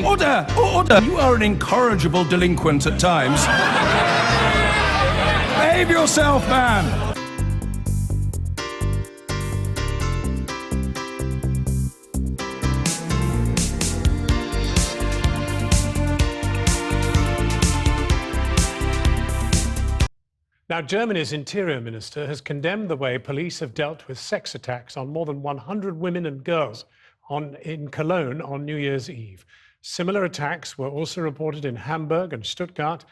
Order! Order! You are an incorrigible delinquent at times. Behave yourself, man! Now, Germany's Interior Minister has condemned the way police have dealt with sex attacks on more than 100 women and girls in Cologne on New Year's Eve. Similar attacks were also reported in Hamburg and Stuttgart.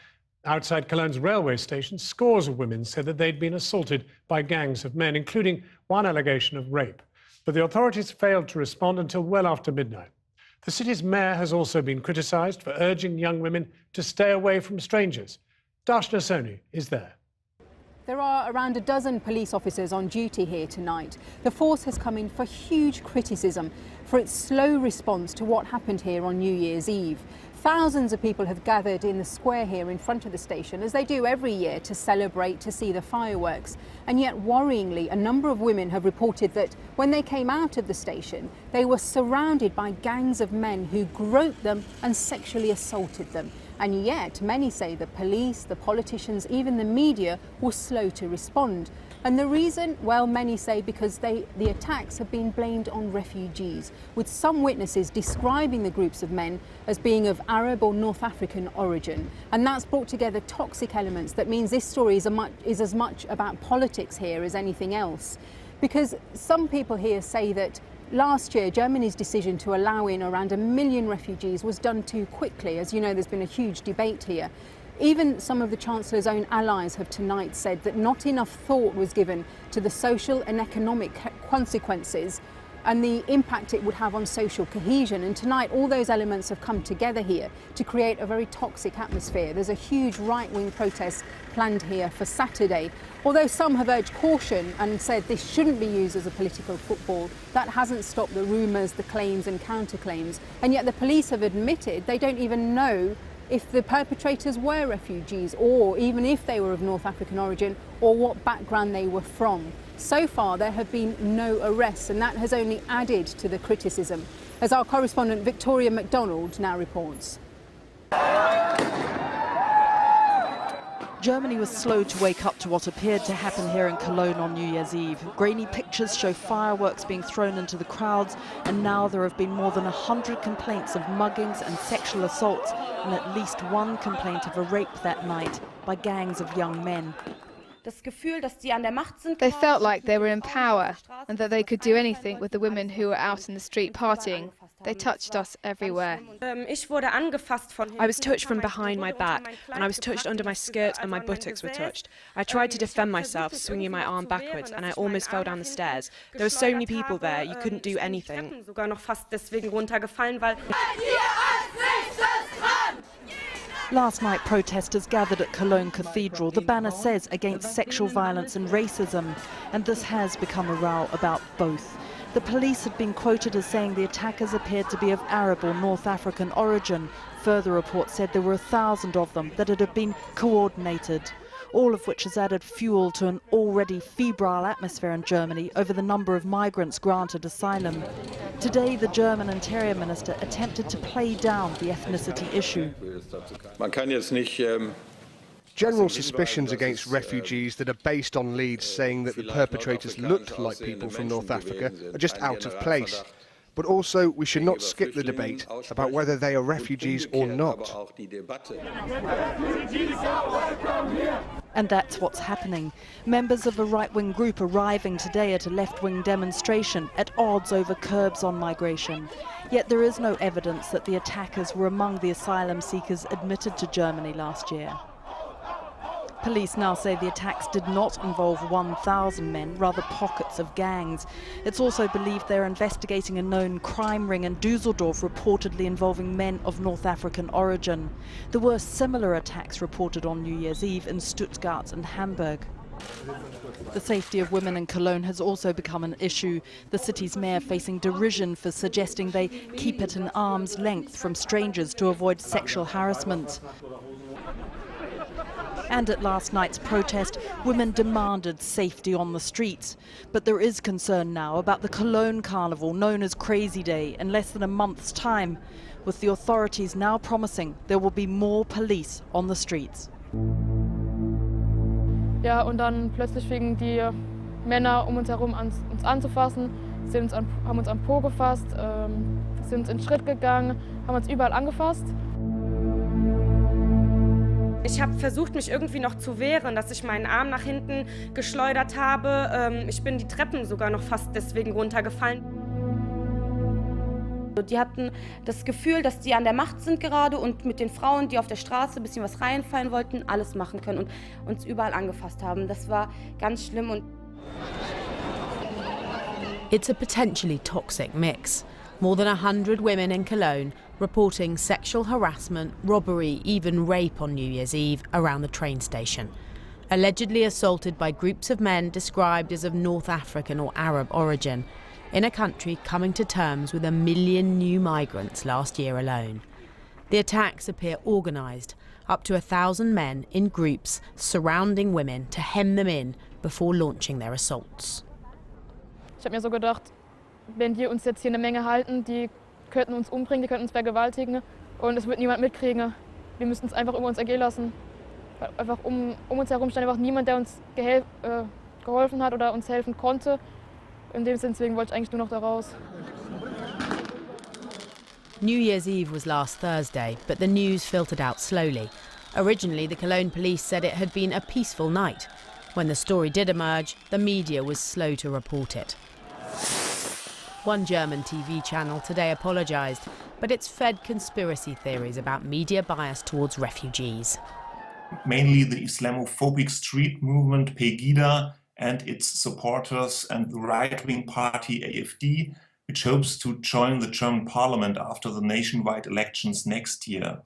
Outside Cologne's railway station, scores of women said that they'd been assaulted by gangs of men, including one allegation of rape. But the authorities failed to respond until well after midnight. The city's mayor has also been criticised for urging young women to stay away from strangers. Darshna Soni is there. There are around a dozen police officers on duty here tonight. The force has come in for huge criticism for its slow response to what happened here on New Year's Eve. Thousands of people have gathered in the square here in front of the station, as they do every year, to celebrate, to see the fireworks. And yet, worryingly, a number of women have reported that when they came out of the station, they were surrounded by gangs of men who groped them and sexually assaulted them. And yet, many say the police, the politicians, even the media were slow to respond. And the reason? Well, many say because the attacks have been blamed on refugees, with some witnesses describing the groups of men as being of Arab or North African origin. And that's brought together toxic elements. That means this story is as much about politics here as anything else. Because some people here say that last year, Germany's decision to allow in around 1 million refugees was done too quickly. As you know, there's been a huge debate here. Even some of the Chancellor's own allies have tonight said that not enough thought was given to the social and economic consequences and the impact it would have on social cohesion. And tonight, all those elements have come together here to create a very toxic atmosphere. There's a huge right-wing protest planned here for Saturday. Although some have urged caution and said this shouldn't be used as a political football, that hasn't stopped the rumours, the claims and counterclaims. And yet the police have admitted they don't even know if the perpetrators were refugees, or even if they were of North African origin, or what background they were from. So far, there have been no arrests, and that has only added to the criticism, as our correspondent Victoria MacDonald now reports. Germany was slow to wake up to what appeared to happen here in Cologne on New Year's Eve. Grainy pictures show fireworks being thrown into the crowds, and now there have been more than 100 complaints of muggings and sexual assaults, and at least one complaint of a rape that night by gangs of young men. They felt like they were in power and that they could do anything with the women who were out in the street partying. They touched us everywhere. I was touched from behind my back, and I was touched under my skirt, and my buttocks were touched. I tried to defend myself, swinging my arm backwards, and I almost fell down the stairs. There were so many people there, you couldn't do anything. Last night, protesters gathered at Cologne Cathedral. The banner says against sexual violence and racism, and this has become a row about both. The police have been quoted as saying the attackers appeared to be of Arab or North African origin. Further reports said there were 1,000 of them, that it had been coordinated. All of which has added fuel to an already febrile atmosphere in Germany over the number of migrants granted asylum. Today, the German Interior Minister attempted to play down the ethnicity issue. General suspicions against refugees that are based on leads saying that the perpetrators looked like people from North Africa are just out of place. But also, we should not skip the debate about whether they are refugees or not. And that's what's happening. Members of a right-wing group arriving today at a left-wing demonstration at odds over curbs on migration. Yet there is no evidence that the attackers were among the asylum seekers admitted to Germany last year. Police now say the attacks did not involve 1,000 men, rather pockets of gangs. It's also believed they're investigating a known crime ring in Düsseldorf reportedly involving men of North African origin. There were similar attacks reported on New Year's Eve in Stuttgart and Hamburg. The safety of women in Cologne has also become an issue. The city's mayor facing derision for suggesting they keep at an arm's length from strangers to avoid sexual harassment. And at last night's protest, women demanded safety on the streets. But there is concern now about the Cologne carnival, known as Crazy Day, in less than a month's time, with the authorities now promising there will be more police on the streets. Ja, und dann plötzlich fingen die Männer uns herum an, uns anzufassen, haben uns am Po gefasst, sind in Schritt gegangen, haben uns überall angefasst. Ich habe versucht, mich irgendwie noch zu wehren, dass ich meinen Arm nach hinten geschleudert habe. Ich bin die Treppen sogar noch fast deswegen runtergefallen. Die hatten das Gefühl, dass die an der Macht sind gerade und mit den Frauen, die auf der Straße ein bisschen was reinfallen wollten, alles machen können und uns überall angefasst haben. Das war ganz schlimm. Und It's a potentially toxic mix. More than 100 women in Cologne reporting sexual harassment, robbery, even rape on New Year's Eve around the train station. Allegedly assaulted by groups of men described as of North African or Arab origin, in a country coming to terms with 1 million new migrants last year alone. The attacks appear organised, up to 1,000 men in groups surrounding women to hem them in before launching their assaults. Ich habe mir so gedacht, wenn die uns jetzt hier eine Menge halten, die könnten uns umbringen, die könnten uns vergewaltigen und es wird niemand mitkriegen. Wir müssten es einfach über uns ergehen lassen. Einfach um uns herum stand einfach niemand, der uns geholfen hat oder uns helfen konnte. In dem Sinn, deswegen wollte ich eigentlich nur noch da raus. New Year's Eve was last Thursday, but the news filtered out slowly. Originally, the Cologne police said it had been a peaceful night. When the story did emerge, the media was slow to report it. One German TV channel today apologised, but it's fed conspiracy theories about media bias towards refugees. Mainly the Islamophobic street movement Pegida and its supporters and the right-wing party AfD, which hopes to join the German parliament after the nationwide elections next year.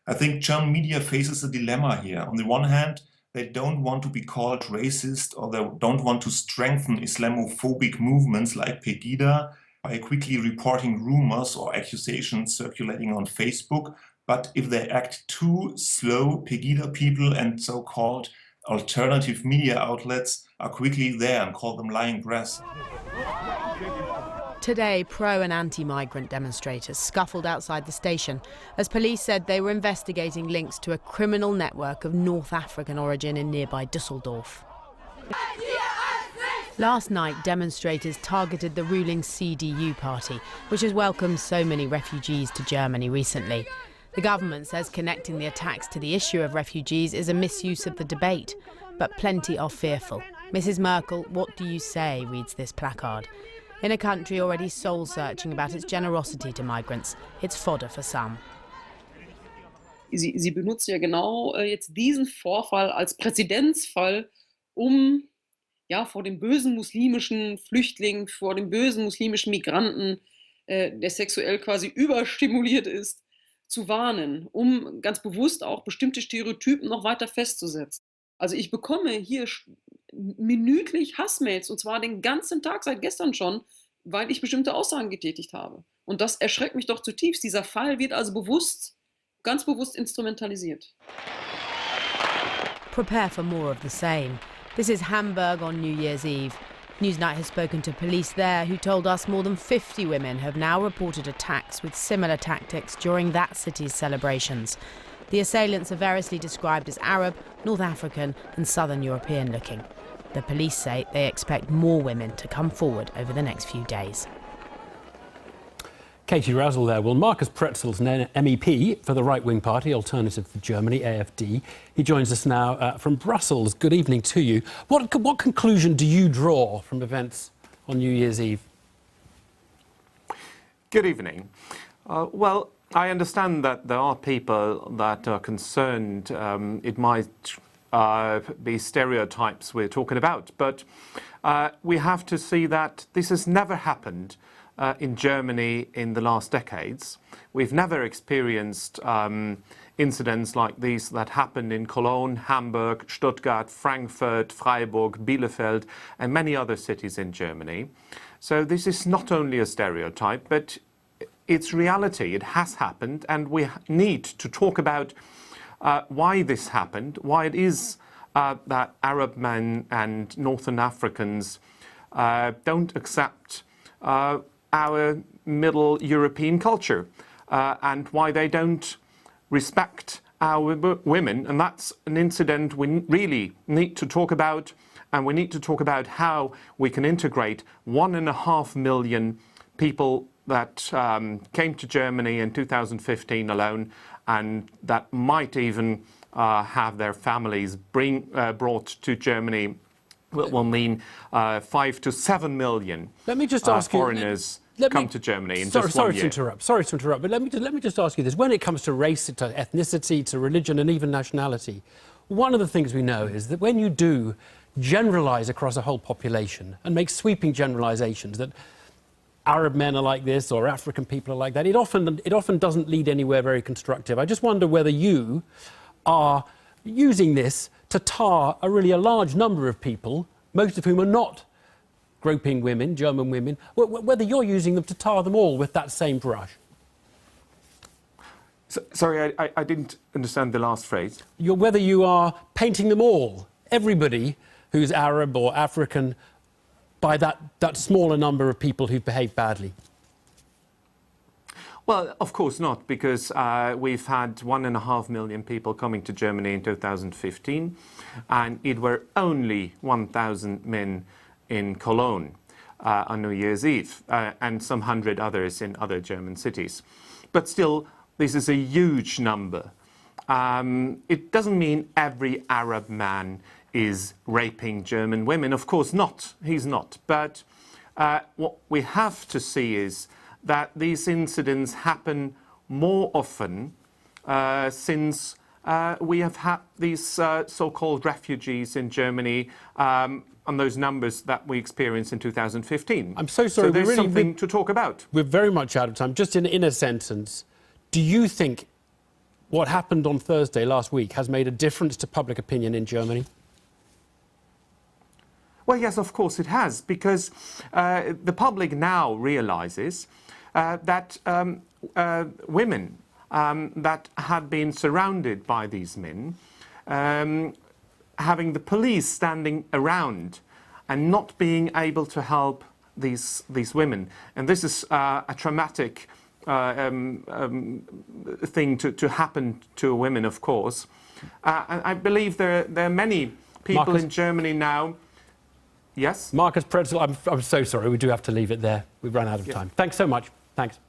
I think German media faces a dilemma here. On the one hand, they don't want to be called racist or they don't want to strengthen Islamophobic movements like Pegida by quickly reporting rumors or accusations circulating on Facebook. But if they act too slow, Pegida people and so-called alternative media outlets are quickly there and call them lying press. Today, pro- and anti-migrant demonstrators scuffled outside the station as police said they were investigating links to a criminal network of North African origin in nearby Düsseldorf. Last night, demonstrators targeted the ruling CDU party, which has welcomed so many refugees to Germany recently. The government says connecting the attacks to the issue of refugees is a misuse of the debate, but plenty are fearful. Mrs. Merkel, what do you say, reads this placard. In a country already soul-searching about its generosity to migrants, it's fodder for some. Sie benutzt ja genau jetzt diesen Vorfall als Präzedenzfall, ja, vor dem bösen muslimischen Flüchtling, vor dem bösen muslimischen Migranten, der sexuell quasi überstimuliert ist, zu warnen, ganz bewusst auch bestimmte Stereotypen noch weiter festzusetzen. Also ich bekomme hier minütlich Hassmails, und zwar den ganzen Tag, seit gestern schon, weil ich bestimmte Aussagen getätigt habe. Und das erschreckt mich doch zutiefst. Dieser Fall wird also ganz bewusst instrumentalisiert. Prepare for more of the same. This is Hamburg on New Year's Eve. Newsnight has spoken to police there who told us more than 50 women have now reported attacks with similar tactics during that city's celebrations. The assailants are variously described as Arab, North African and Southern European looking. The police say they expect more women to come forward over the next few days. Katie Razzle there. Well, Markus Pretzel's an MEP for the right-wing party, Alternative for Germany, AfD. He joins us now from Brussels. Good evening to you. What conclusion do you draw from events on New Year's Eve? Good evening. Well, I understand that there are people that are concerned it might be stereotypes we're talking about, but we have to see that this has never happened in Germany in the last decades. We've never experienced incidents like these that happened in Cologne, Hamburg, Stuttgart, Frankfurt, Freiburg, Bielefeld, and many other cities in Germany. So this is not only a stereotype, but it's reality. It has happened, and we need to talk about why this happened, why it is that Arab men and Northern Africans don't accept our Middle European culture, and why they don't respect our women. And that's an incident we really need to talk about, and we need to talk about how we can integrate 1.5 million people that came to Germany in 2015 alone, and that might even have their families brought to Germany. Will mean 5 to 7 million Let me just ask foreigners come to Germany in just 1 year. Sorry to interrupt, but let me just ask you this. When it comes to race, to ethnicity, to religion and even nationality, one of the things we know is that when you do generalise across a whole population and make sweeping generalisations that Arab men are like this or African people are like that, it often doesn't lead anywhere very constructive. I just wonder whether you are using this to tar a large number of people, most of whom are not groping women, German women, whether you're using them to tar them all with that same brush. Sorry, I didn't understand the last phrase. Whether you are painting them all, everybody who's Arab or African, by that smaller number of people who've behaved badly. Well, of course not, because we've had 1.5 million people coming to Germany in 2015, and it were only 1,000 men in Cologne on New Year's Eve, and some 100 others in other German cities. But still, this is a huge number. It doesn't mean every Arab man is raping German women. Of course not. He's not. But what we have to see is that these incidents happen more often since we have had these so-called refugees in Germany on those numbers that we experienced in 2015. I'm so sorry. So there's something to talk about. We're very much out of time. Just in a sentence, do you think what happened on Thursday last week has made a difference to public opinion in Germany? Well, yes, of course it has, because the public now realises that women that had been surrounded by these men, having the police standing around and not being able to help these women. And this is a traumatic thing to happen to women, of course. And I believe there are many people in Germany now. Yes? Marcus Pretzel, I'm so sorry, we do have to leave it there. We've run out of time. Thanks so much. Thanks.